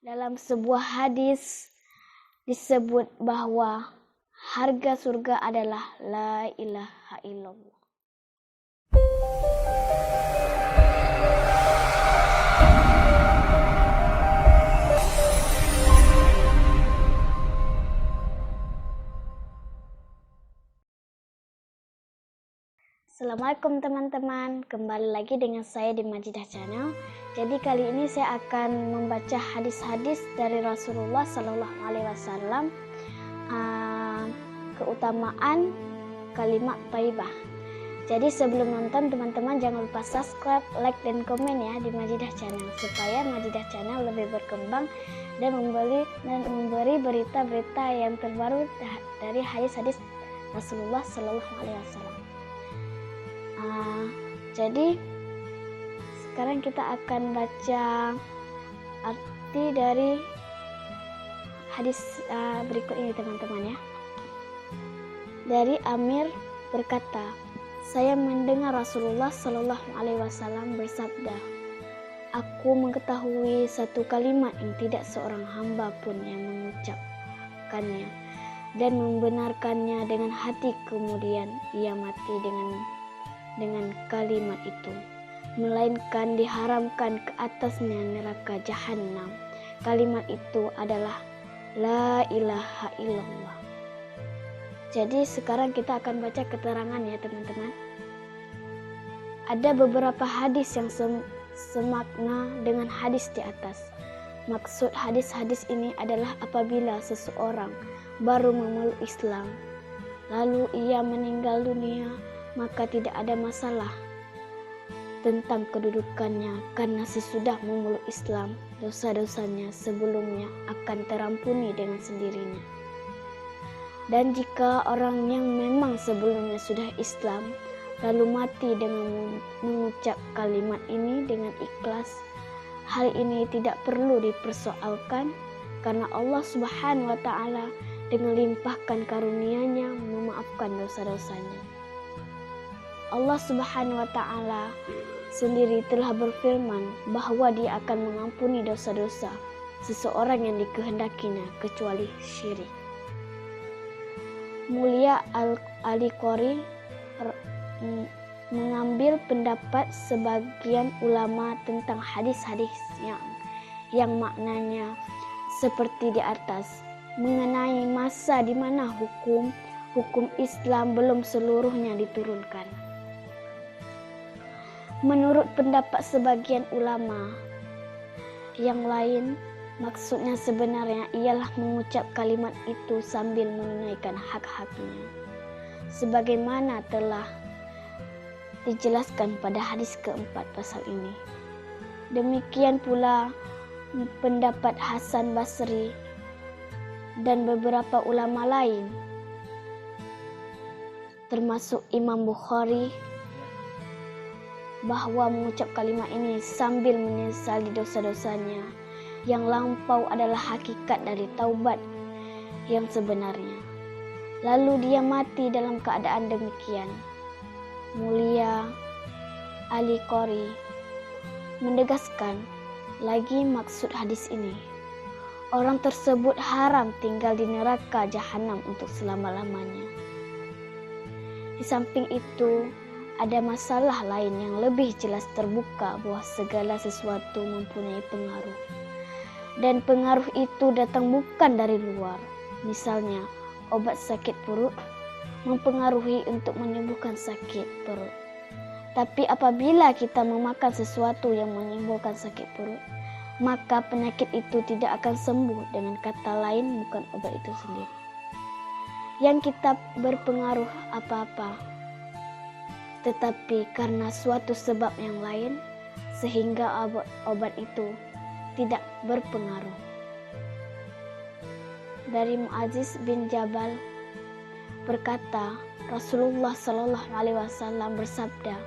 Dalam sebuah hadis disebut bahwa harga surga adalah la ilaha illallah. Assalamualaikum teman-teman, kembali lagi dengan saya di Majidah Channel. Jadi kali ini saya akan membaca hadis-hadis dari Rasulullah Sallallahu Alaihi Wasallam, keutamaan kalimat thayyibah. Jadi sebelum nonton teman-teman jangan lupa subscribe, like dan komen ya di Majidah Channel supaya Majidah Channel lebih berkembang dan memberi berita-berita yang terbaru dari hadis-hadis Rasulullah Sallallahu Alaihi Wasallam. Jadi sekarang kita akan baca arti dari hadis berikut ini teman-teman ya. Dari Amir berkata, saya mendengar Rasulullah Shallallahu Alaihi Wasallam bersabda, aku mengetahui satu kalimat yang tidak seorang hamba pun yang mengucapkannya dan membenarkannya dengan hati, kemudian ia mati dengan kalimat itu, melainkan diharamkan ke atasnya neraka jahanam. Kalimat itu adalah la ilaha illallah. Jadi sekarang kita akan baca keterangan ya teman-teman. Ada beberapa hadis yang semakna dengan hadis di atas. Maksud hadis-hadis ini adalah apabila seseorang baru memeluk Islam, lalu ia meninggal dunia, maka tidak ada masalah tentang kedudukannya, karena sesudah memeluk Islam, dosa-dosanya sebelumnya akan terampuni dengan sendirinya. Dan jika orang yang memang sebelumnya sudah Islam, lalu mati dengan mengucap kalimat ini dengan ikhlas, hal ini tidak perlu dipersoalkan, karena Allah Subhanahu wa Ta'ala dengan limpahkan karunia-Nya memaafkan dosa-dosanya. Allah Subhanahu wa Ta'ala sendiri telah berfirman bahwa Dia akan mengampuni dosa-dosa seseorang yang dikehendakinya kecuali syirik. Mulia Al-Qari mengambil pendapat sebagian ulama tentang hadis-hadis yang maknanya seperti di atas, mengenai masa di mana hukum Islam belum seluruhnya diturunkan. Menurut pendapat sebagian ulama yang lain, maksudnya sebenarnya ialah mengucap kalimat itu sambil menunaikan hak-haknya, sebagaimana telah dijelaskan pada hadis keempat pasal ini. Demikian pula pendapat Hasan Basri dan beberapa ulama lain, termasuk Imam Bukhari, bahwa mengucap kalimat ini sambil menyesali dosa-dosanya yang lampau adalah hakikat dari taubat yang sebenarnya. Lalu dia mati dalam keadaan demikian. Mulia Al-Qari menegaskan lagi maksud hadis ini, orang tersebut haram tinggal di neraka jahanam untuk selama-lamanya. Di samping itu, ada masalah lain yang lebih jelas terbuka bahwa segala sesuatu mempunyai pengaruh. Dan pengaruh itu datang bukan dari luar. Misalnya, obat sakit perut mempengaruhi untuk menyembuhkan sakit perut. Tapi apabila kita memakan sesuatu yang menimbulkan sakit perut, maka penyakit itu tidak akan sembuh. Dengan kata lain, bukan obat itu sendiri yang kita berpengaruh apa-apa, tetapi karena suatu sebab yang lain, sehingga obat itu tidak berpengaruh. Dari Mu'adz bin Jabal berkata, Rasulullah Sallallahu Alaihi Wasallam bersabda,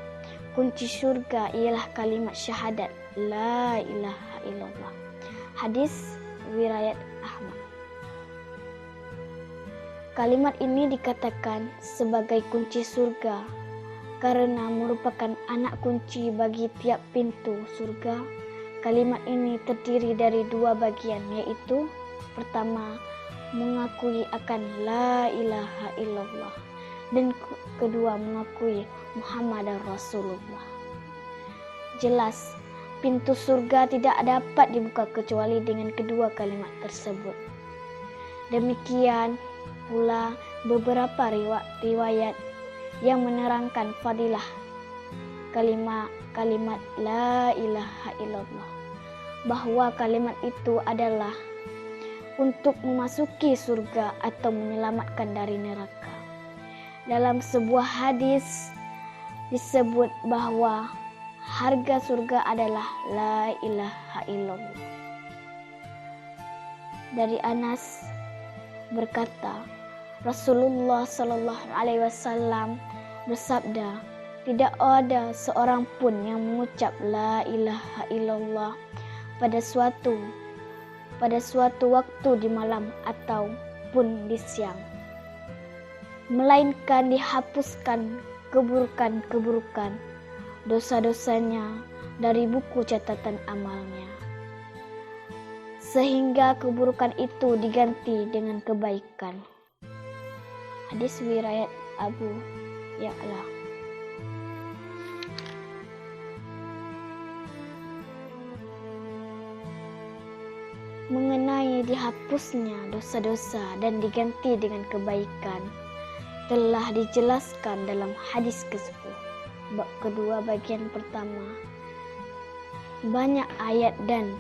kunci surga ialah kalimat syahadat la ilaha illallah. Hadis riwayat Ahmad. Kalimat ini dikatakan sebagai kunci surga karena merupakan anak kunci bagi tiap pintu surga Kalimat ini terdiri dari dua bagian, yaitu pertama, mengakui akan la ilaha illallah, dan kedua, mengakui Muhammadar Rasulullah. Jelas, pintu surga tidak dapat dibuka kecuali dengan kedua kalimat tersebut. Demikian pula beberapa riwayat yang menerangkan fadilah kalimat la ilaha illallah, bahwa kalimat itu adalah untuk memasuki surga atau menyelamatkan dari neraka. Dalam sebuah hadis disebut bahwa harga surga adalah la ilaha illallah. Dari Anas berkata, Rasulullah Shallallahu Alaihi Wasallam bersabda, tidak ada seorang pun yang mengucap la ilaha illallah pada suatu waktu di malam ataupun di siang, melainkan dihapuskan keburukan-keburukan dosa-dosanya dari buku catatan amalnya, sehingga keburukan itu diganti dengan kebaikan. Hadis riwayat Abu Ya'la. Mengenai dihapusnya dosa-dosa dan diganti dengan kebaikan telah dijelaskan dalam hadis ke-10. Bab kedua bagian pertama. Banyak ayat dan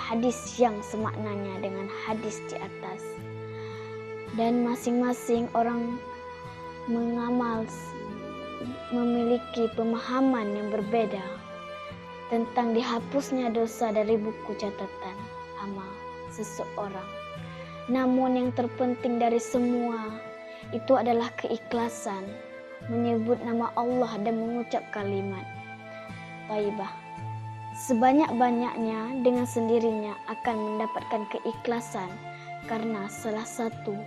hadis yang semaknanya dengan hadis di atas, dan masing-masing orang mengamal memiliki pemahaman yang berbeda tentang dihapusnya dosa dari buku catatan amal seseorang. Namun yang terpenting dari semua itu adalah keikhlasan menyebut nama Allah dan mengucap kalimat thayyibah sebanyak-banyaknya dengan sendirinya akan mendapatkan keikhlasan, karena salah satu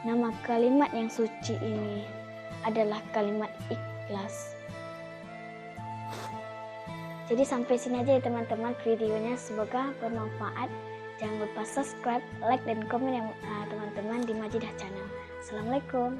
nama kalimat yang suci ini adalah kalimat ikhlas. Jadi sampai sini aja ya teman-teman videonya, semoga bermanfaat. Jangan lupa subscribe, like, dan komen ya teman-teman di Majidah Channel. Assalamualaikum.